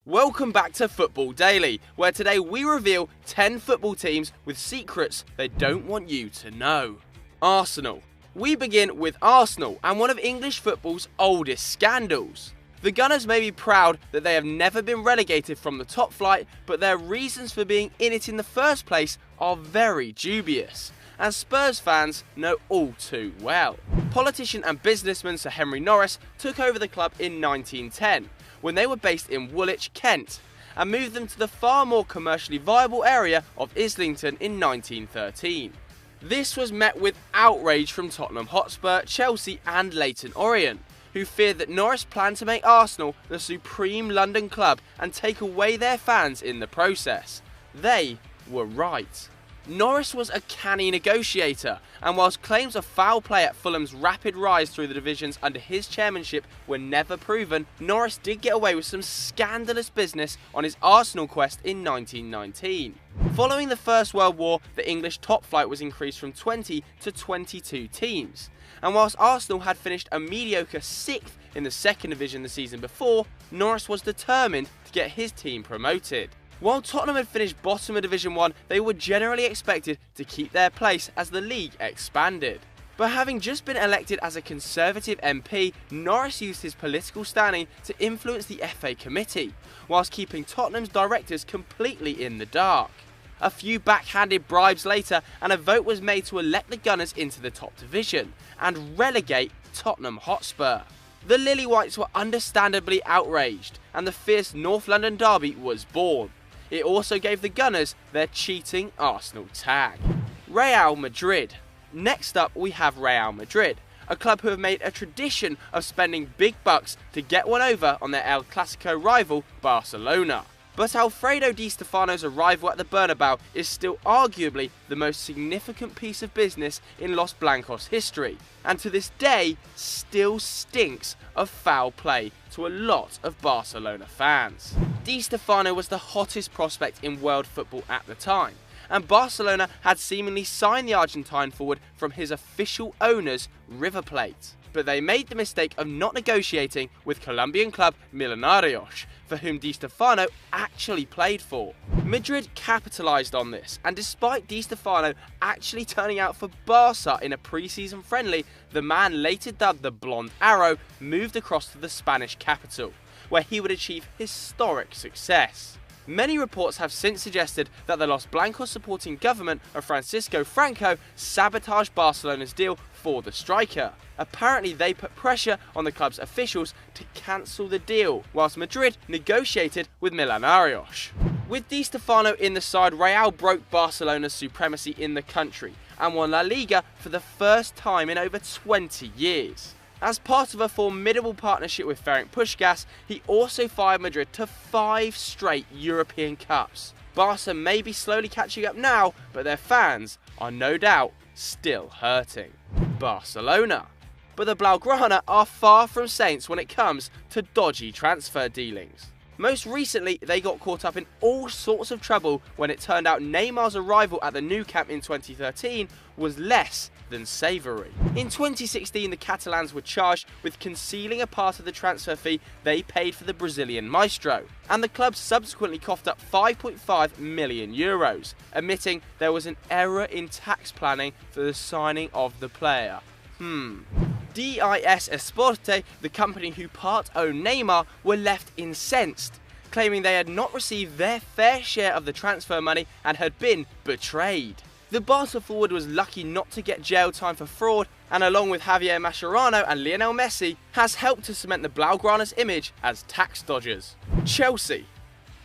Welcome back to Football Daily, where today we reveal 10 football teams with secrets they don't want you to know. Arsenal. We begin with Arsenal and one of English football's oldest scandals. The Gunners may be proud that they have never been relegated from the top flight, but their reasons for being in it in the first place are very dubious, as Spurs fans know all too well. Politician and businessman Sir Henry Norris took over the club in 1910, when they were based in Woolwich, Kent, and moved them to the far more commercially viable area of Islington in 1913. This was met with outrage from Tottenham Hotspur, Chelsea and Leyton Orient, who feared that Norris planned to make Arsenal the supreme London club and take away their fans in the process. They were right. Norris was a canny negotiator, and whilst claims of foul play at Fulham's rapid rise through the divisions under his chairmanship were never proven, Norris did get away with some scandalous business on his Arsenal quest in 1919. Following the First World War, the English top flight was increased from 20 to 22 teams, and whilst Arsenal had finished a mediocre 6th in the second division the season before, Norris was determined to get his team promoted. While Tottenham had finished bottom of Division 1, they were generally expected to keep their place as the league expanded. But having just been elected as a Conservative MP, Norris used his political standing to influence the FA committee, whilst keeping Tottenham's directors completely in the dark. A few backhanded bribes later, and a vote was made to elect the Gunners into the top division, and relegate Tottenham Hotspur. The Lily Whites were understandably outraged, and the fierce North London derby was born. It also gave the Gunners their cheating Arsenal tag. Real Madrid. Next up we have Real Madrid, a club who have made a tradition of spending big bucks to get one over on their El Clasico rival Barcelona. But Alfredo Di Stefano's arrival at the Bernabeu is still arguably the most significant piece of business in Los Blancos history, and to this day still stinks of foul play to a lot of Barcelona fans. Di Stefano was the hottest prospect in world football at the time, and Barcelona had seemingly signed the Argentine forward from his official owners, River Plate. But they made the mistake of not negotiating with Colombian club Millonarios, for whom Di Stefano actually played for. Madrid capitalised on this, and despite Di Stefano actually turning out for Barca in a pre-season friendly, the man later dubbed the Blonde Arrow moved across to the Spanish capital, where he would achieve historic success. Many reports have since suggested that the Los Blancos supporting government of Francisco Franco sabotaged Barcelona's deal for the striker. Apparently they put pressure on the club's officials to cancel the deal, whilst Madrid negotiated with Millonarios. With Di Stefano in the side, Real broke Barcelona's supremacy in the country and won La Liga for the first time in over 20 years. As part of a formidable partnership with Ferenc Puskás, he also fired Madrid to 5 straight European Cups. Barca may be slowly catching up now, but their fans are no doubt still hurting. Barcelona. But the Blaugrana are far from saints when it comes to dodgy transfer dealings. Most recently, they got caught up in all sorts of trouble when it turned out Neymar's arrival at the Nou Camp in 2013 was less than savoury. In 2016, the Catalans were charged with concealing a part of the transfer fee they paid for the Brazilian maestro, and the club subsequently coughed up €5.5 million, admitting there was an error in tax planning for the signing of the player. DIS Esporte, the company who part-owned Neymar, were left incensed, claiming they had not received their fair share of the transfer money and had been betrayed. The Barca forward was lucky not to get jail time for fraud, and along with Javier Mascherano and Lionel Messi, has helped to cement the Blaugrana's image as tax dodgers. Chelsea.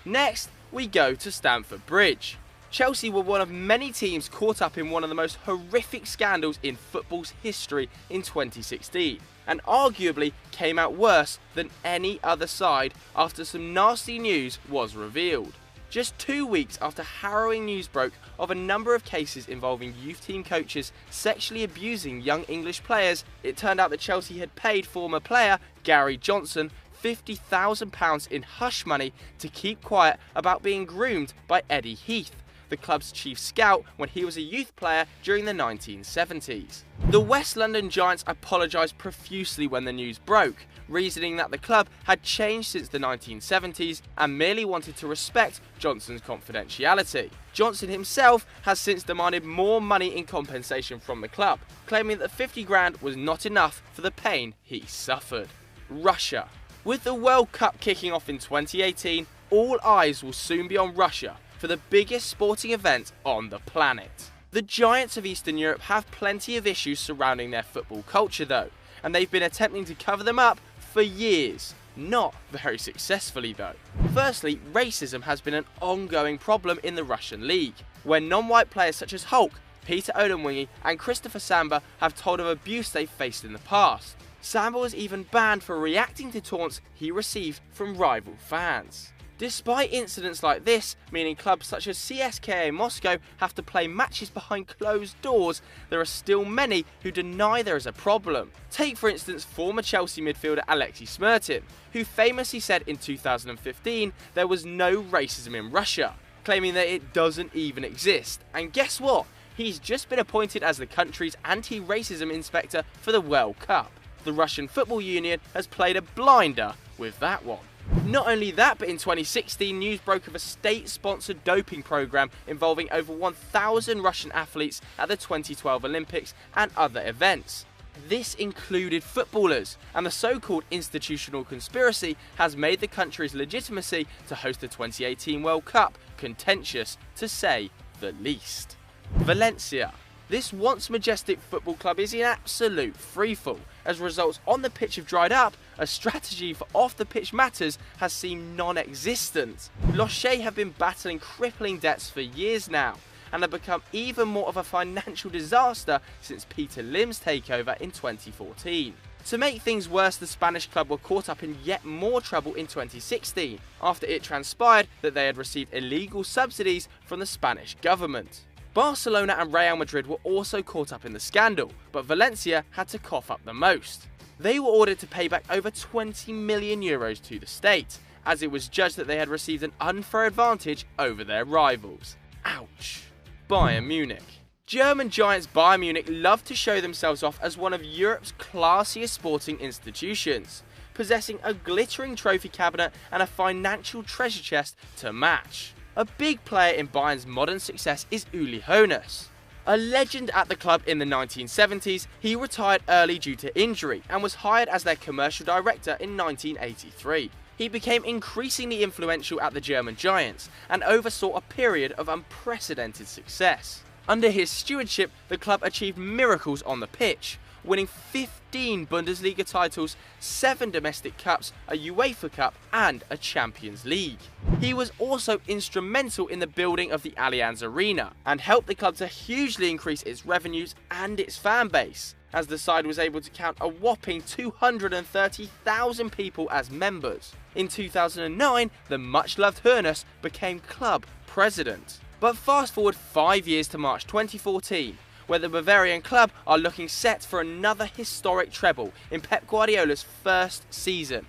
Next, we go to Stamford Bridge. Chelsea were one of many teams caught up in one of the most horrific scandals in football's history in 2016, and arguably came out worse than any other side after some nasty news was revealed. Just 2 weeks after harrowing news broke of a number of cases involving youth team coaches sexually abusing young English players, it turned out that Chelsea had paid former player Gary Johnson £50,000 in hush money to keep quiet about being groomed by Eddie Heath, the club's chief scout when he was a youth player during the 1970s. The West London Giants apologised profusely when the news broke, reasoning that the club had changed since the 1970s and merely wanted to respect Johnson's confidentiality. Johnson himself has since demanded more money in compensation from the club, claiming that 50 grand was not enough for the pain he suffered. Russia. With the World Cup kicking off in 2018, all eyes will soon be on Russia for the biggest sporting event on the planet. The giants of Eastern Europe have plenty of issues surrounding their football culture though, and they've been attempting to cover them up for years. Not very successfully though. Firstly, racism has been an ongoing problem in the Russian league, where non-white players such as Hulk, Peter Odemwingie and Christopher Samba have told of abuse they've faced in the past. Samba was even banned for reacting to taunts he received from rival fans. Despite incidents like this, meaning clubs such as CSKA Moscow have to play matches behind closed doors, there are still many who deny there is a problem. Take for instance former Chelsea midfielder Alexei Smirtin, who famously said in 2015 there was no racism in Russia, claiming that it doesn't even exist. And guess what? He's just been appointed as the country's anti-racism inspector for the World Cup. The Russian Football Union has played a blinder with that one. Not only that, but in 2016 news broke of a state-sponsored doping program involving over 1,000 Russian athletes at the 2012 Olympics and other events. This included footballers, and the so-called institutional conspiracy has made the country's legitimacy to host the 2018 World Cup contentious, to say the least. Valencia. This once majestic football club is in absolute freefall. As results on the pitch have dried up, a strategy for off-the-pitch matters has seemed non-existent. Loche have been battling crippling debts for years now, and have become even more of a financial disaster since Peter Lim's takeover in 2014. To make things worse, the Spanish club were caught up in yet more trouble in 2016, after it transpired that they had received illegal subsidies from the Spanish government. Barcelona and Real Madrid were also caught up in the scandal, but Valencia had to cough up the most. They were ordered to pay back over 20 million euros to the state, as it was judged that they had received an unfair advantage over their rivals. Ouch. Bayern Munich. German giants Bayern Munich love to show themselves off as one of Europe's classiest sporting institutions, possessing a glittering trophy cabinet and a financial treasure chest to match. A big player in Bayern's modern success is Uli Hoeneß. A legend at the club in the 1970s, he retired early due to injury and was hired as their commercial director in 1983. He became increasingly influential at the German giants and oversaw a period of unprecedented success. Under his stewardship, the club achieved miracles on the pitch, winning 15 Bundesliga titles, 7 domestic cups, a UEFA Cup and a Champions League. He was also instrumental in the building of the Allianz Arena and helped the club to hugely increase its revenues and its fan base, as the side was able to count a whopping 230,000 people as members. In 2009, the much-loved Hoeneß became club president. But fast forward 5 years to March 2014, where the Bavarian club are looking set for another historic treble in Pep Guardiola's first season.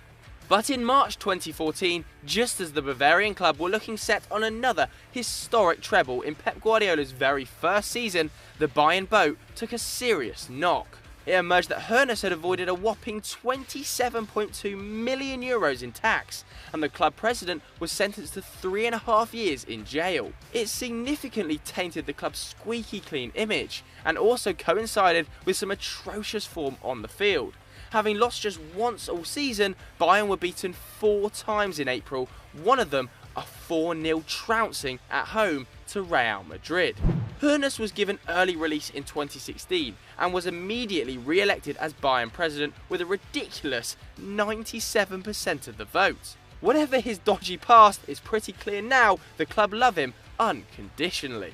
But in March 2014, just as the Bavarian club were looking set on another historic treble in Pep Guardiola's very first season, the Bayern boat took a serious knock. It emerged that Hoeneß had avoided a whopping 27.2 million euros in tax, and the club president was sentenced to 3.5 years in jail. It significantly tainted the club's squeaky clean image, and also coincided with some atrocious form on the field. Having lost just once all season, Bayern were beaten 4 times in April, one of them a 4-0 trouncing at home to Real Madrid. Hoeneß was given early release in 2016 and was immediately re-elected as Bayern president with a ridiculous 97% of the vote. Whatever his dodgy past, it's pretty clear now the club love him unconditionally.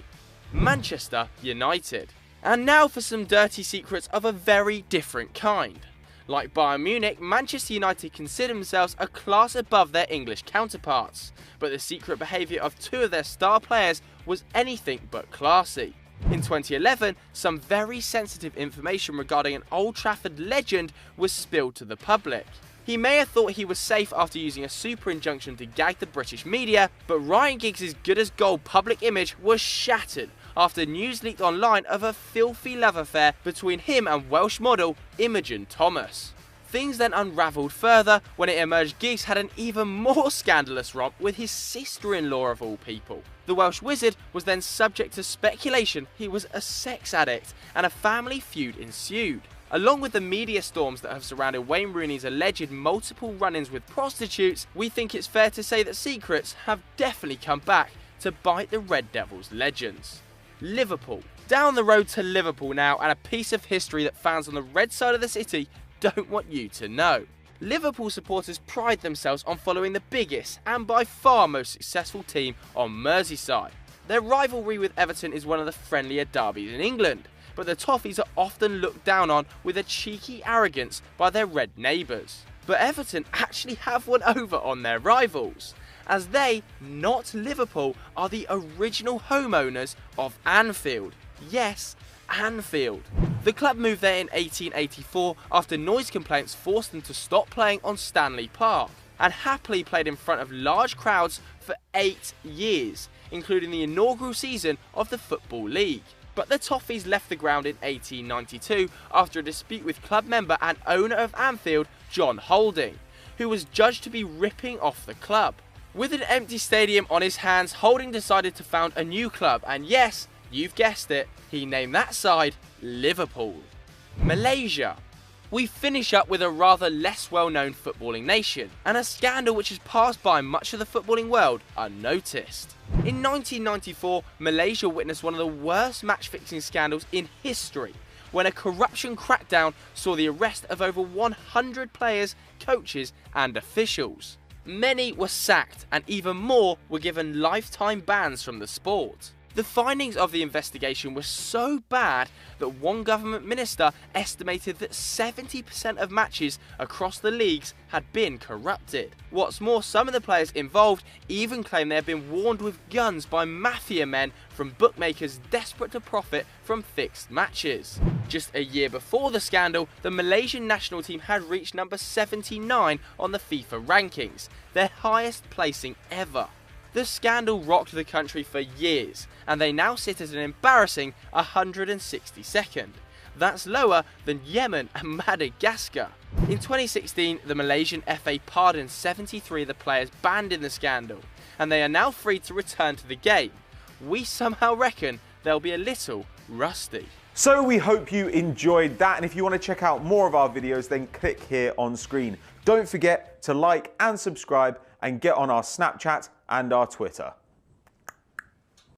Manchester United. And now for some dirty secrets of a very different kind. Like Bayern Munich, Manchester United consider themselves a class above their English counterparts, but the secret behaviour of 2 of their star players was anything but classy. In 2011, some very sensitive information regarding an Old Trafford legend was spilled to the public. He may have thought he was safe after using a super injunction to gag the British media, but Ryan Giggs' good as gold public image was shattered after news leaked online of a filthy love affair between him and Welsh model Imogen Thomas. Things then unravelled further when it emerged Giggs had an even more scandalous romp with his sister-in-law of all people. The Welsh wizard was then subject to speculation he was a sex addict, and a family feud ensued. Along with the media storms that have surrounded Wayne Rooney's alleged multiple run-ins with prostitutes, we think it's fair to say that secrets have definitely come back to bite the Red Devils legends. Liverpool. Down the road to Liverpool now, and a piece of history that fans on the red side of the city don't want you to know. Liverpool supporters pride themselves on following the biggest and by far most successful team on Merseyside. Their rivalry with Everton is one of the friendlier derbies in England, but the Toffees are often looked down on with a cheeky arrogance by their red neighbours. But Everton actually have one over on their rivals, as they, not Liverpool, are the original homeowners of Anfield. Yes, Anfield. The club moved there in 1884 after noise complaints forced them to stop playing on Stanley Park, and happily played in front of large crowds for 8 years, including the inaugural season of the Football League. But the Toffees left the ground in 1892 after a dispute with club member and owner of Anfield, John Holding, who was judged to be ripping off the club. With an empty stadium on his hands, Holding decided to found a new club, and yes, you've guessed it, he named that side Liverpool. Malaysia. We finish up with a rather less well-known footballing nation, and a scandal which has passed by much of the footballing world unnoticed. In 1994, Malaysia witnessed one of the worst match-fixing scandals in history, when a corruption crackdown saw the arrest of over 100 players, coaches and officials. Many were sacked, and even more were given lifetime bans from the sport. The findings of the investigation were so bad that one government minister estimated that 70% of matches across the leagues had been corrupted. What's more, some of the players involved even claim they had been warned with guns by mafia men from bookmakers desperate to profit from fixed matches. Just a year before the scandal, the Malaysian national team had reached number 79 on the FIFA rankings, their highest placing ever. The scandal rocked the country for years, and they now sit at an embarrassing 162nd. That's lower than Yemen and Madagascar. In 2016, the Malaysian FA pardoned 73 of the players banned in the scandal, and they are now free to return to the game. We somehow reckon they'll be a little rusty. So we hope you enjoyed that, and if you want to check out more of our videos, then click here on screen. Don't forget to like and subscribe and get on our Snapchat and our Twitter.